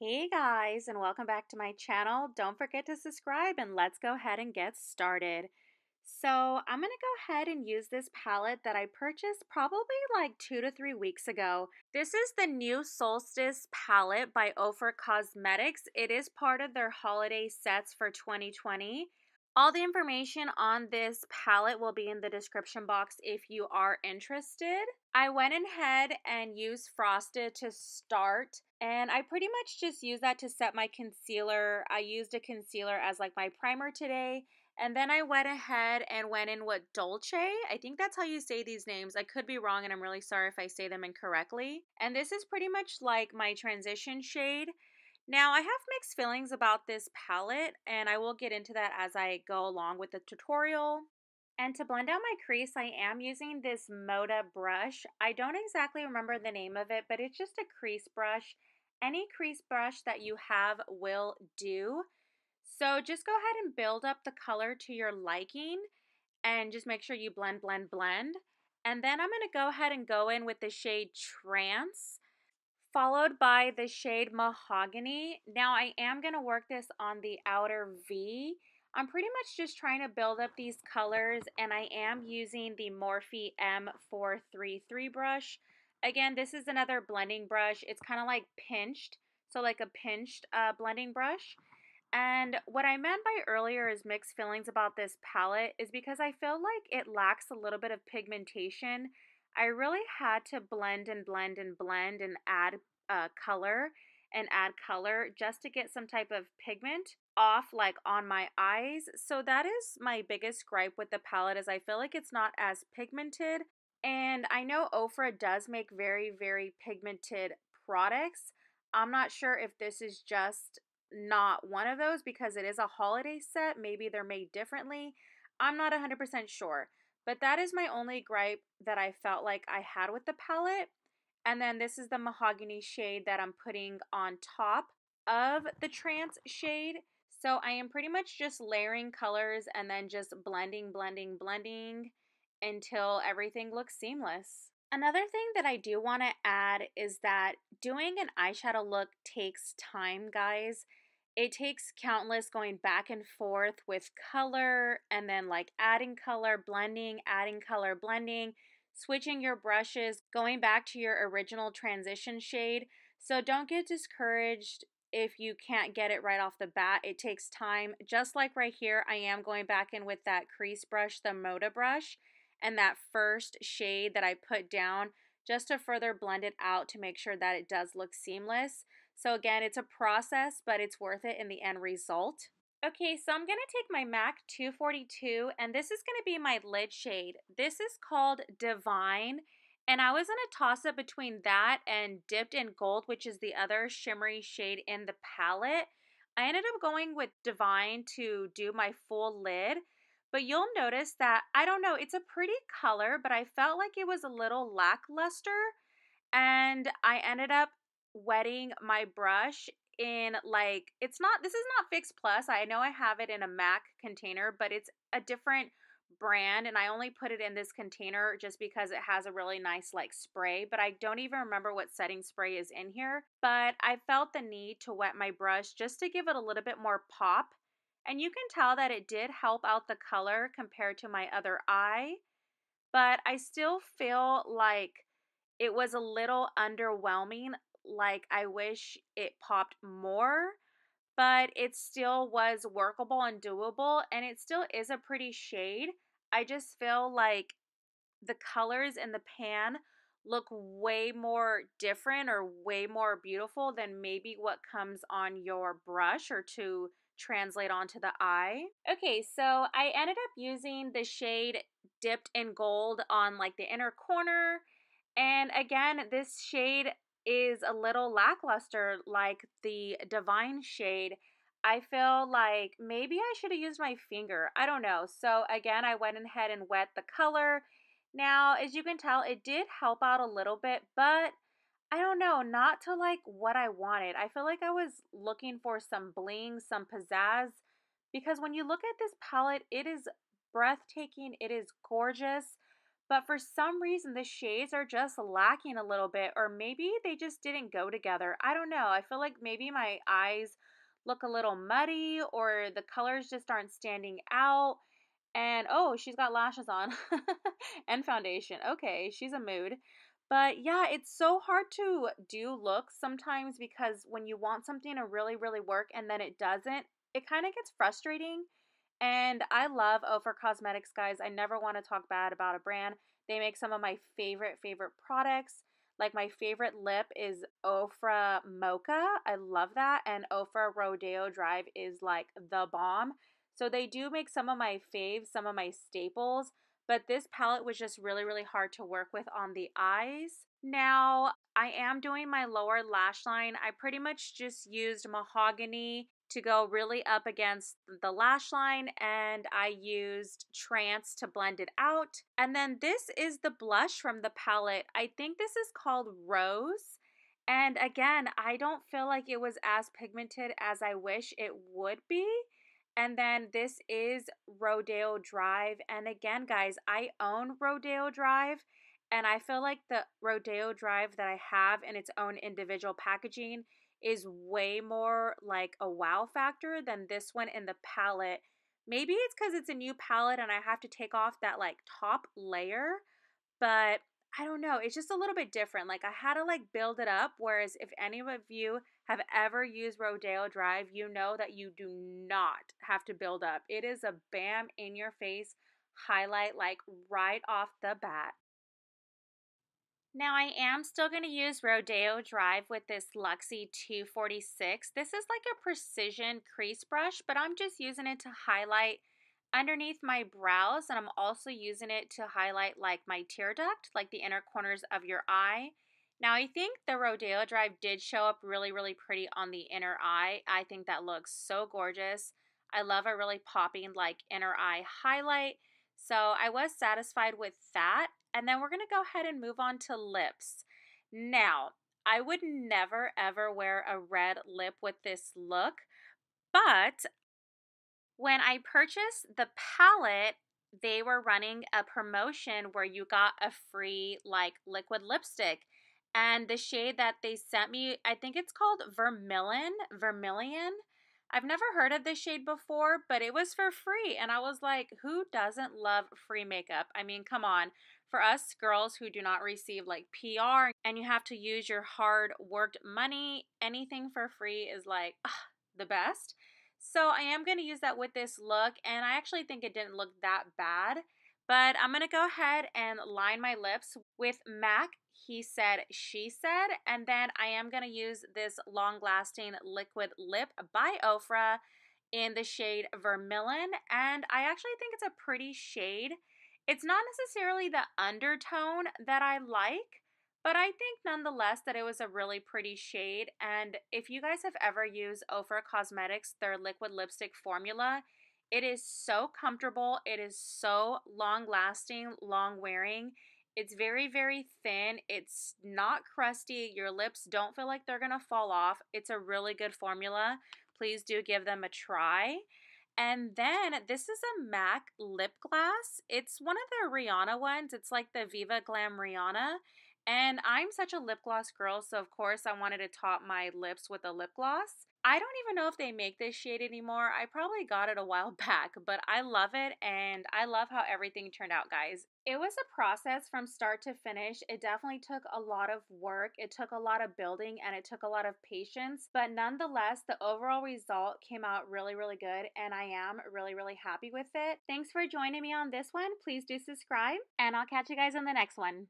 Hey guys, and welcome back to my channel. Don't forget to subscribe and let's go ahead and get started. So I'm going to go ahead and use this palette that I purchased probably like 2 to 3 weeks ago. This is the new Solstice palette by Ofra Cosmetics. It is part of their holiday sets for 2020. All the information on this palette will be in the description box if you are interested. I went ahead and used Frosted to start, and I pretty much just used that to set my concealer. I used a concealer as like my primer today, and then I went ahead and went in with Dolce. I think that's how you say these names. I could be wrong, and I'm really sorry if I say them incorrectly. And this is pretty much like my transition shade. Now, I have mixed feelings about this palette, and I will get into that as I go along with the tutorial. And to blend out my crease, I am using this Moda brush. I don't exactly remember the name of it, but it's just a crease brush. Any crease brush that you have will do. So just go ahead and build up the color to your liking and just make sure you blend, blend, blend. And then I'm going to go ahead and go in with the shade Trance, followed by the shade Mahogany. Now I am going to work this on the outer V. I'm pretty much just trying to build up these colors, and I am using the Morphe M433 brush. Again, this is another blending brush. It's kind of like pinched, so like a pinched blending brush. And what I meant by earlier is mixed feelings about this palette is because I feel like it lacks a little bit of pigmentation. I really had to blend and blend and blend and add color and add color just to get some type of pigment off like on my eyes. So that is my biggest gripe with the palette, is I feel like it's not as pigmented. And I know Ofra does make very, very pigmented products. I'm not sure if this is just not one of those because it is a holiday set. Maybe they're made differently. I'm not 100% sure. But that is my only gripe that I felt like I had with the palette. And then this is the Mahogany shade that I'm putting on top of the Trance shade. So I am pretty much just layering colors and then just blending, blending, blending until everything looks seamless. Another thing that I do want to add is that doing an eyeshadow look takes time, guys. It takes countless going back and forth with color and then like adding color, blending, adding color, blending, switching your brushes, going back to your original transition shade. So don't get discouraged if you can't get it right off the bat. It takes time. Just like right here, I am going back in with that crease brush, the Moda brush, and that first shade that I put down just to further blend it out to make sure that it does look seamless. So again, it's a process, but it's worth it in the end result. Okay, so I'm going to take my MAC 242, and this is going to be my lid shade. This is called Divine, and I was in a toss-up between that and Dipped in Gold, which is the other shimmery shade in the palette. I ended up going with Divine to do my full lid, but you'll notice that, I don't know, it's a pretty color, but I felt like it was a little lackluster, and I ended up wetting my brush in like, this is not Fix Plus. I know I have it in a MAC container, but it's a different brand, and I only put it in this container just because it has a really nice like spray, but I don't even remember what setting spray is in here. But I felt the need to wet my brush just to give it a little bit more pop, and you can tell that it did help out the color compared to my other eye, but I still feel like it was a little underwhelming. Like, I wish it popped more, but it still was workable and doable, and it still is a pretty shade. I just feel like the colors in the pan look way more different or way more beautiful than maybe what comes on your brush or to translate onto the eye. Okay, so I ended up using the shade Dipped in Gold on like the inner corner, and again, this shade is a little lackluster like the Divine shade. I feel like maybe I should have used my finger. I don't know. So again, I went ahead and wet the color. Now, as you can tell, it did help out a little bit, but I don't know, not to like what I wanted. I feel like I was looking for some bling, some pizzazz, because when you look at this palette, it is breathtaking, it is gorgeous, but for some reason the shades are just lacking a little bit, or maybe they just didn't go together. I don't know. I feel like maybe my eyes look a little muddy, or the colors just aren't standing out. And oh, she's got lashes on and foundation. Okay, she's a mood. But yeah, it's so hard to do looks sometimes because when you want something to really, really work and then it doesn't, it kind of gets frustrating. And I love Ofra Cosmetics, guys. I never want to talk bad about a brand. They make some of my favorite products. Like my favorite lip is Ofra Mocha. I love that. And Ofra Rodeo Drive is like the bomb. So they do make some of my faves, some of my staples, but this palette was just really, really hard to work with on the eyes. Now, I am doing my lower lash line. I pretty much just used mahogany to go really up against the lash line, and I used trance to blend it out. And then this is the blush from the palette. I think this is called Rose. And again, I don't feel like it was as pigmented as I wish it would be. And then this is Rodeo Drive. And again, guys, I own Rodeo Drive. And I feel like the Rodeo Drive that I have in its own individual packaging is way more like a wow factor than this one in the palette. Maybe it's because it's a new palette and I have to take off that like top layer, but I don't know. It's just a little bit different. Like I had to like build it up. Whereas if any of you have ever used Rodeo Drive, you know that you do not have to build up. It is a bam in your face highlight like right off the bat. Now I am still going to use Rodeo Drive with this Luxie 246. This is like a precision crease brush, but I'm just using it to highlight underneath my brows, and I'm also using it to highlight like my tear duct, like the inner corners of your eye. Now I think the Rodeo Drive did show up really, really pretty on the inner eye. I think that looks so gorgeous. I love a really popping like inner eye highlight. So I was satisfied with that. And then we're going to go ahead and move on to lips. Now, I would never ever wear a red lip with this look, but when I purchased the palette, they were running a promotion where you got a free like liquid lipstick. And the shade that they sent me, I think it's called Vermilion. I've never heard of this shade before, but it was for free. And I was like, who doesn't love free makeup? I mean, come on. For us girls who do not receive like PR and you have to use your hard worked money, anything for free is like the best. So I am going to use that with this look, and I actually think it didn't look that bad. But I'm going to go ahead and line my lips with MAC He Said, She Said, and then I am going to use this long-lasting liquid lip by Ofra in the shade Vermilion, and I actually think it's a pretty shade. It's not necessarily the undertone that I like, but I think nonetheless that it was a really pretty shade. And if you guys have ever used Ofra Cosmetics, their liquid lipstick formula, it is so comfortable. It is so long lasting, long wearing. It's very, very thin. It's not crusty. Your lips don't feel like they're going to fall off. It's a really good formula. Please do give them a try. And then this is a MAC lip gloss. It's one of the Rihanna ones. It's like the Viva Glam Rihanna. And I'm such a lip gloss girl, so of course I wanted to top my lips with a lip gloss. I don't even know if they make this shade anymore. I probably got it a while back, but I love it, and I love how everything turned out, guys. It was a process from start to finish. It definitely took a lot of work. It took a lot of building, and it took a lot of patience, but nonetheless, the overall result came out really, really good, and I am really, really happy with it. Thanks for joining me on this one. Please do subscribe, and I'll catch you guys in the next one.